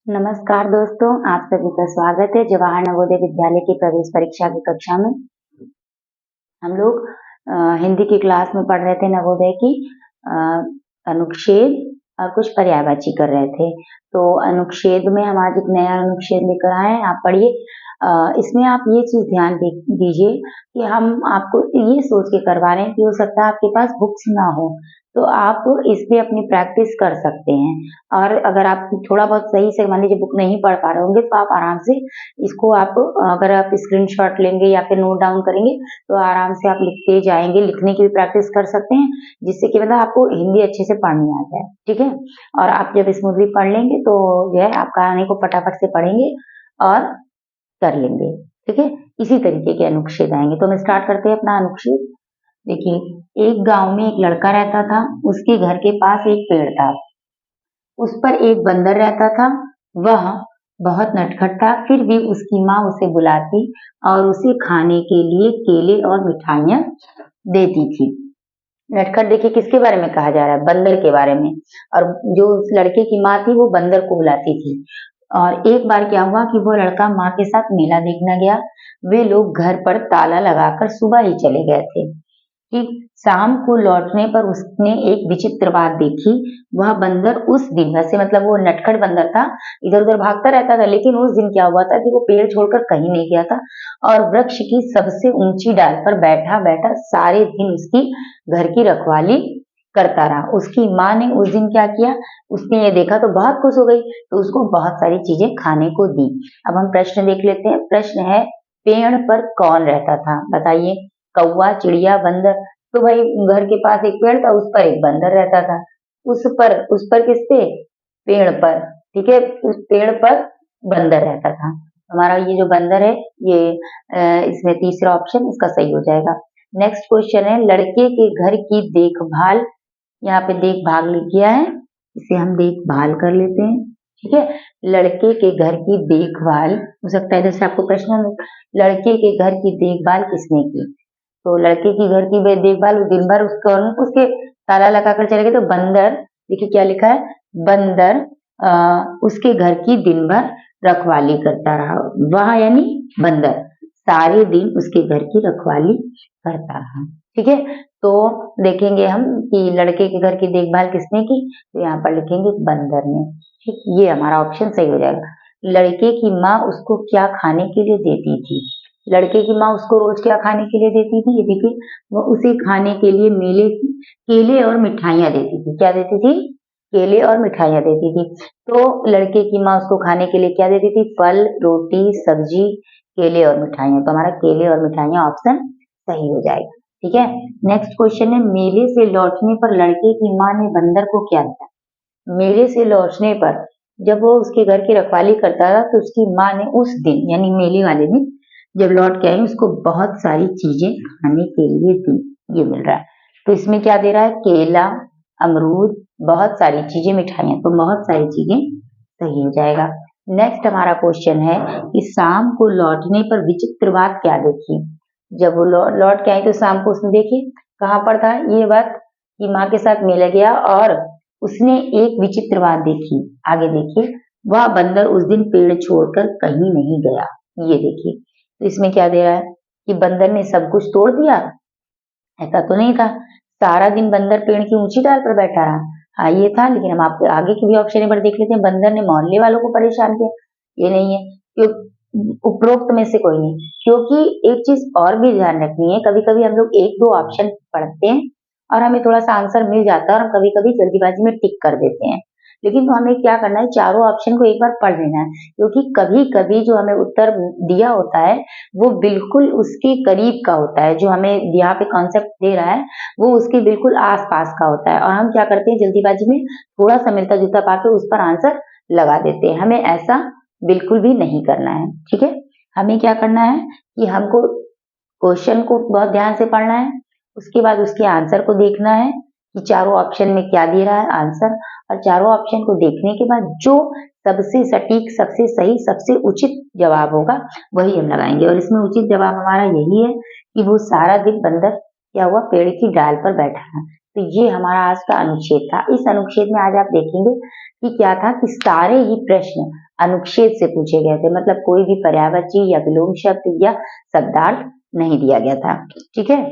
नमस्कार दोस्तों, आप सभी का स्वागत है जवाहर नवोदय विद्यालय की प्रवेश परीक्षा की कक्षा में। हम लोग हिंदी की क्लास में पढ़ रहे थे नवोदय की अ, अनुच्छेद और कुछ पर्यायवाची कर रहे थे। तो अनुच्छेद में हम आज एक नया अनुच्छेद लेकर आए हैं, आप पढ़िए। इसमें आप ये चीज ध्यान दीजिए कि हम आपको ये सोच के करवा रहे हैं कि हो सकता है आपके पास बुक्स ना हो, तो आप इस पे अपनी प्रैक्टिस कर सकते हैं। और अगर आप थोड़ा बहुत सही से मान लीजिए बुक नहीं पढ़ पा रहे होंगे तो आप आराम से इसको अगर आप स्क्रीनशॉट लेंगे या फिर नोट डाउन करेंगे तो आराम से आप लिखते जाएंगे, लिखने की भी प्रैक्टिस कर सकते हैं, जिससे कि मतलब आपको हिंदी अच्छे से पढ़नी आ जाए। ठीक है, और आप जब स्मूथली पढ़ लेंगे तो जो है आप कहानी को फटाफट से पढ़ेंगे और कर लेंगे। ठीक है, इसी तरीके के अनुच्छेद आएंगे। तो हम स्टार्ट करते हैं अपना अनुच्छेद। देखिए, एक गांव में एक लड़का रहता था, उसके घर के पास एक पेड़ था, उस पर एक बंदर रहता था। वह बहुत नटखट था, फिर भी उसकी माँ उसे बुलाती और उसे खाने के लिए केले और मिठाइयाँ देती थी। नटखट देखिए किसके बारे में कहा जा रहा है, बंदर के बारे में। और जो उस लड़के की माँ थी वो बंदर को बुलाती थी। और एक बार क्या हुआ कि वो लड़का माँ के साथ मेला देखने गया। वे लोग घर पर ताला लगाकर सुबह ही चले गए थे कि शाम को लौटने पर उसने एक विचित्र बात देखी। वह बंदर उस दिन, वैसे मतलब वो नटखट बंदर था, इधर उधर भागता रहता था, लेकिन उस दिन क्या हुआ था कि वो पेड़ छोड़कर कहीं नहीं गया था और वृक्ष की सबसे ऊंची डाल पर बैठा बैठा सारे दिन उसकी घर की रखवाली करता रहा। उसकी माँ ने उस दिन क्या किया, उसने ये देखा तो बहुत खुश हो गई, तो उसको बहुत सारी चीजें खाने को दी। अब हम प्रश्न देख लेते हैं। प्रश्न है, पेड़ पर कौन रहता था, बताइए। कौवा, चिड़िया, बंदर। तो भाई घर के पास एक पेड़ था, उस पर एक बंदर रहता था। उस पर किस पे, पेड़ पर। ठीक है, उस पेड़ पर बंदर रहता था। हमारा ये जो बंदर है ये इसमें तीसरा ऑप्शन इसका सही हो जाएगा। नेक्स्ट क्वेश्चन है, लड़के के घर की देखभाल, यहाँ पे देखभाल लिख गया है, इसे हम देखभाल कर लेते हैं। ठीक है, लड़के के घर की देखभाल, हो सकता है जैसे आपको प्रश्न, लड़के के घर की देखभाल किसने की। तो लड़के की घर की देखभाल दिन भर उसके ताला लगाकर चले गए, तो बंदर, देखिए क्या लिखा है, बंदर उसके घर की दिन भर रखवाली करता रहा। वह यानी बंदर सारे दिन उसके घर की रखवाली करता रहा। ठीक है, तो देखेंगे हम कि लड़के के घर की देखभाल किसने की, तो यहाँ पर लिखेंगे बंदर ने। ठीक, ये हमारा ऑप्शन सही हो जाएगा। लड़के की माँ उसको क्या खाने के लिए देती थी। लड़के की माँ उसको रोज क्या खाने के लिए देती थी, ये देखिए, वो उसे खाने के लिए केले और मिठाइयाँ देती थी। क्या देती थी, केले और मिठाइयाँ देती थी। तो लड़के की माँ उसको खाने के लिए क्या देती थी, फल, रोटी, सब्जी, केले और मिठाइयाँ। तो हमारा केले और मिठाइयाँ ऑप्शन सही हो जाएगा। ठीक है, नेक्स्ट क्वेश्चन है, मेले से लौटने पर लड़के की माँ ने बंदर को क्या दिया। मेले से लौटने पर जब वो उसके घर की रखवाली करता था तो उसकी माँ ने उस दिन यानी मेले वाले दिन जब लौट के आई उसको बहुत सारी चीजें खाने के लिए दी। ये मिल रहा है, तो इसमें क्या दे रहा है, केला, अमरूद, बहुत सारी चीजें, मिठाइयाँ। तो बहुत सारी चीजें सही हो जाएगा। नेक्स्ट हमारा क्वेश्चन है कि शाम को लौटने पर विचित्र बात क्या देखी। जब वो लौट के आई तो शाम को उसने देखी, कहाँ पर था ये बात, कि माँ के साथ मिल गया और उसने एक विचित्र बात देखी। आगे देखिए, वह बंदर उस दिन पेड़ छोड़कर कहीं नहीं गया। ये देखिए, तो इसमें क्या दे रहा है कि बंदर ने सब कुछ तोड़ दिया, ऐसा तो नहीं था। सारा दिन बंदर पेड़ की ऊंची डाल पर बैठा रहा, हाँ ये था। लेकिन हम आपको आगे की भी ऑप्शन एक बार देख लेते हैं। बंदर ने मोहल्ले वालों को परेशान किया, ये नहीं है, क्यों, उपरोक्त में से कोई नहीं। क्योंकि एक चीज और भी ध्यान रखनी है, कभी कभी हम लोग एक दो ऑप्शन पढ़ते हैं और हमें थोड़ा सा आंसर मिल जाता है और हम कभी कभी जल्दीबाजी में टिक कर देते हैं। लेकिन तो हमें क्या करना है, चारों ऑप्शन को एक बार पढ़ लेना है, क्योंकि कभी कभी जो हमें उत्तर दिया होता है वो बिल्कुल उसके करीब का होता है। जो हमें यहाँ पे कॉन्सेप्ट दे रहा है वो उसके बिल्कुल आस पास का होता है, और हम क्या करते हैं जल्दीबाजी में थोड़ा सा मिलता जुलता पाके उस पर आंसर लगा देते हैं। हमें ऐसा बिल्कुल भी नहीं करना है। ठीक है, हमें क्या करना है कि हमको क्वेश्चन को बहुत ध्यान से पढ़ना है, उसके बाद उसके आंसर को देखना है कि चारों ऑप्शन में क्या दे रहा है आंसर, और चारों ऑप्शन को देखने के बाद जो सबसे सटीक, सबसे सही, सबसे उचित जवाब होगा वही हम लगाएंगे। और इसमें उचित जवाब हमारा यही है कि वो सारा दिन बंदर क्या हुआ, पेड़ की डाल पर बैठा रहा। तो ये हमारा आज का अनुच्छेद था। इस अनुच्छेद में आज आप देखेंगे कि क्या था कि सारे ही प्रश्न अनुच्छेद से पूछे गए थे, मतलब कोई भी पर्यायवाची या विलोम शब्द या शब्दार्थ नहीं दिया गया था। ठीक है,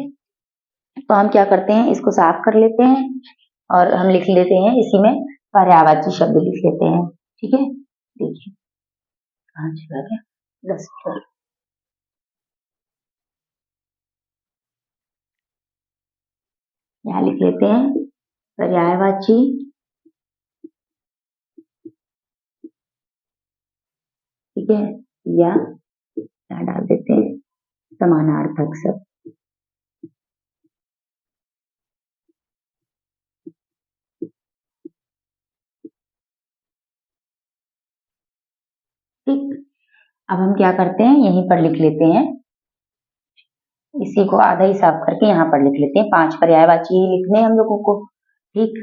तो हम क्या करते हैं, इसको साफ कर लेते हैं और हम लिख लेते हैं इसी में पर्यायवाची शब्द लिख लेते हैं। ठीक है, देखिए कहाँ चला गया, 10 यहाँ लिख लेते हैं पर्यायवाची ठीक है, या क्या डाल देते हैं समानार्थक शब्द। ठीक, अब हम क्या करते हैं, यहीं पर लिख लेते हैं, इसी को आधा ही साफ करके यहाँ पर लिख लेते हैं। 5 पर्यायवाची ही लिखने हम लोगों को। ठीक,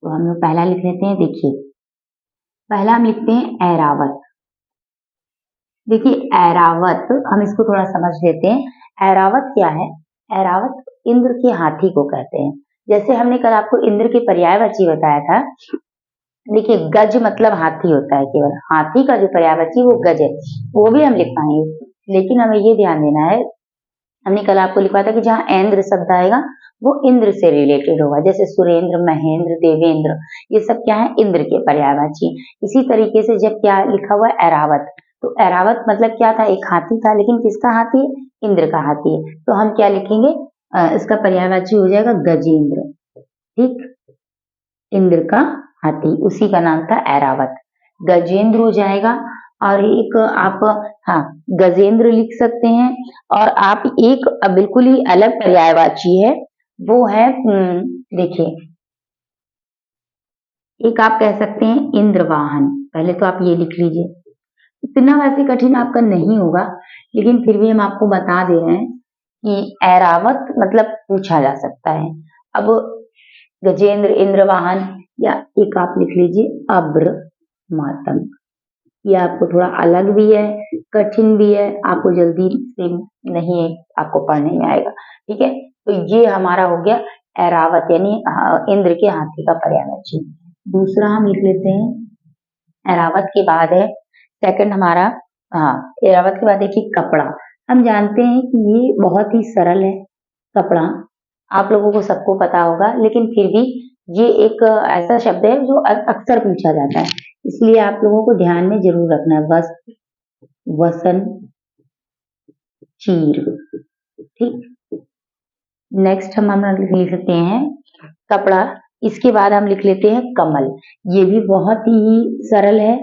तो हम लोग पहला लिख लेते हैं। देखिए पहला हम लिखते हैं ऐरावत। देखिए ऐरावत, हम इसको थोड़ा समझ लेते हैं। ऐरावत क्या है? ऐरावत इंद्र के हाथी को कहते हैं। जैसे हमने कल आपको इंद्र के पर्यायवाची बताया था। देखिए गज मतलब हाथी होता है, केवल हाथी का जो पर्यायवाची वो गज है, वो भी हम लिख पाएंगे। लेकिन हमें ये ध्यान देना है, हमने कल आपको लिखा था कि जहाँ ऐन्द्र शब्द आएगा वो इंद्र से रिलेटेड होगा। जैसे सुरेंद्र, महेंद्र, देवेंद्र, ये सब क्या है, इंद्र के पर्यायवाची। इसी तरीके से जब क्या लिखा हुआ है ऐरावत, तो ऐरावत मतलब क्या था, एक हाथी था, लेकिन किसका हाथी है, इंद्र का हाथी है। तो हम क्या लिखेंगे, इसका पर्यायवाची हो जाएगा गजेंद्र। ठीक, इंद्र का हाथी, उसी का नाम था ऐरावत, गजेंद्र हो जाएगा। और एक आप हाँ गजेंद्र लिख सकते हैं। और आप एक बिल्कुल ही अलग पर्यायवाची है, वो है देखिए एक आप कह सकते हैं इंद्रवाहन। पहले तो आप ये लिख लीजिए, इतना वैसे कठिन आपका नहीं होगा, लेकिन फिर भी हम आपको बता दे रहे हैं कि ऐरावत मतलब पूछा जा सकता है। अब गजेंद्र, इंद्रवाहन, या एक आप लिख लीजिए अब्र मातंग। ये आपको थोड़ा अलग भी है, कठिन भी है, आपको जल्दी से नहीं आपको पढ़ने में आएगा। ठीक है, तो ये हमारा हो गया ऐरावत, यानी इंद्र के हाथी का पर्यायवाची। दूसरा हम लिख लेते हैं, ऐरावत के बाद है सेकंड हमारा, हाँ ऐरावत के बाद देखिए कपड़ा। हम जानते हैं कि ये बहुत ही सरल है कपड़ा, आप लोगों को सबको पता होगा, लेकिन फिर भी ये एक ऐसा शब्द है जो अक्सर पूछा जाता है, इसलिए आप लोगों को ध्यान में जरूर रखना है। वस्त्र, वसन, चीर। ठीक, नेक्स्ट हम लिख लेते हैं कपड़ा। इसके बाद हम लिख लेते हैं कमल। ये भी बहुत ही सरल है,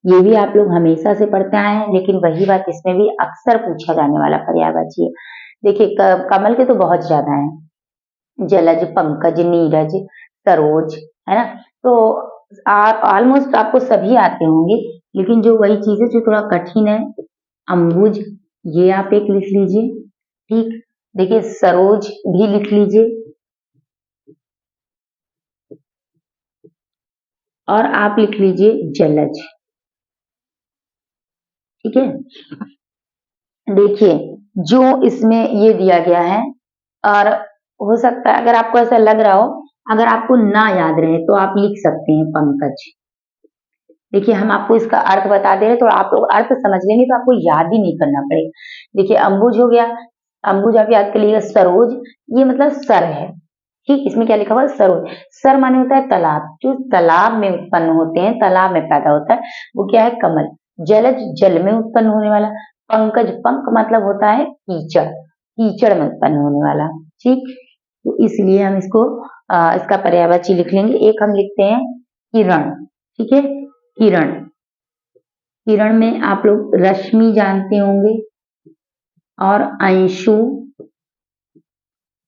ये भी आप लोग हमेशा से पढ़ते आए हैं, लेकिन वही बात इसमें भी अक्सर पूछा जाने वाला पर्यायवाची है। देखिए कमल के तो बहुत ज्यादा हैं, जलज, पंकज, नीरज, सरोज, है ना। तो आप ऑलमोस्ट आपको सभी आते होंगे, लेकिन जो वही चीजें जो थोड़ा कठिन है, अम्बुज, ये आप एक लिख लीजिए। ठीक, देखिए सरोज भी लिख लीजिए, और आप लिख लीजिए जलज। ठीक है, देखिए जो इसमें ये दिया गया है, और हो सकता है अगर आपको ऐसा लग रहा हो, अगर आपको ना याद रहे तो आप लिख सकते हैं पंकज। देखिए हम आपको इसका अर्थ बता दे रहे हैं, तो आप लोग अर्थ समझ लेंगे तो आपको याद ही नहीं करना पड़ेगा। देखिए अम्बुज हो गया, अम्बुज आप याद कर लीजिएगा। सरोज ये मतलब सर है। ठीक, इसमें क्या लिखा हुआ है, सरोज। सर माने होता है तालाब, जो तालाब में उत्पन्न होते हैं, तालाब में पैदा होता है, वो क्या है, कमल। जलज जल में उत्पन्न होने वाला। पंकज, पंख मतलब होता है कीचड़, कीचड़ में उत्पन्न होने वाला। ठीक, तो इसलिए हम इसको इसका पर्यायवाची लिख लेंगे। एक हम लिखते हैं किरण। ठीक है, किरण, किरण में आप लोग रश्मि जानते होंगे, और अंशु,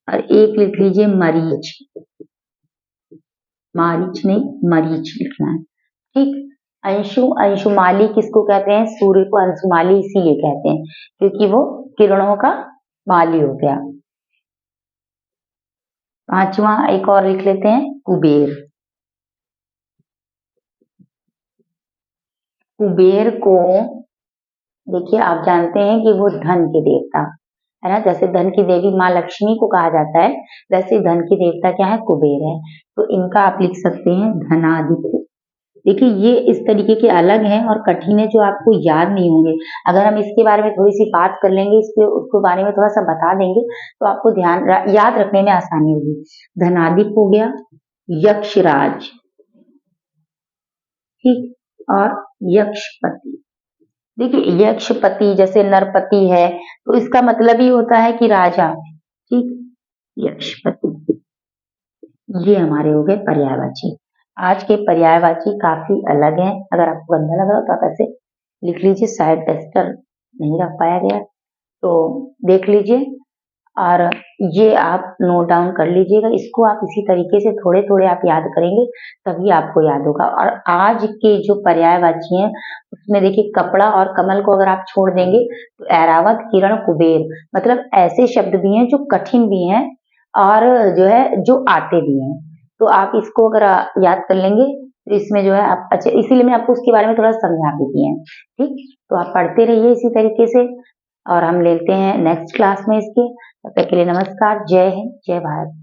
और एक लिख लीजिए मरीच। मारीच नहीं, मरीच लिखना है। ठीक, अंशु, अंशुमाली किसको कहते हैं, सूर्य को अंशुमाली इसीलिए कहते हैं क्योंकि वो किरणों का माली हो गया। पांचवा एक और लिख लेते हैं कुबेर। कुबेर को देखिए आप जानते हैं कि वो धन के देवता, है ना। जैसे धन की देवी माँ लक्ष्मी को कहा जाता है, वैसे धन की देवता क्या है, कुबेर है। तो इनका आप लिख सकते हैं धनाधिपति। देखिए ये इस तरीके के अलग हैं और कठिन है, जो आपको याद नहीं होंगे। अगर हम इसके बारे में थोड़ी सी बात कर लेंगे, उसके बारे में थोड़ा सा बता देंगे, तो आपको याद रखने में आसानी होगी। धनाधिप हो गया, यक्षराज, ठीक, और यक्षपति। देखिए यक्षपति जैसे नरपति है, तो इसका मतलब ही होता है कि राजा, ठीक। यक्षपति, ये हमारे हो गए पर्यायवाची। आज के पर्यायवाची काफी अलग हैं। अगर आपको गंदा लगा तो आप ऐसे लिख लीजिए, शायद टेस्टर नहीं रख पाया गया तो देख लीजिए, और ये आप नोट डाउन कर लीजिएगा। इसको आप इसी तरीके से थोड़े थोड़े आप याद करेंगे, तभी आपको याद होगा। और आज के जो पर्यायवाची हैं, उसमें देखिए कपड़ा और कमल को अगर आप छोड़ देंगे, तो ऐरावत, किरण, कुबेर, मतलब ऐसे शब्द भी हैं जो कठिन भी हैं और जो है जो आते भी हैं। तो आप इसको अगर याद कर लेंगे, तो इसमें जो है आप अच्छे, इसीलिए मैं आपको उसके बारे में थोड़ा समझा भी दी है, ठीक। तो आप पढ़ते रहिए इसी तरीके से, और हम लेते हैं नेक्स्ट क्लास में इसके। तब तक के लिए नमस्कार, जय हिंद, जय भारत।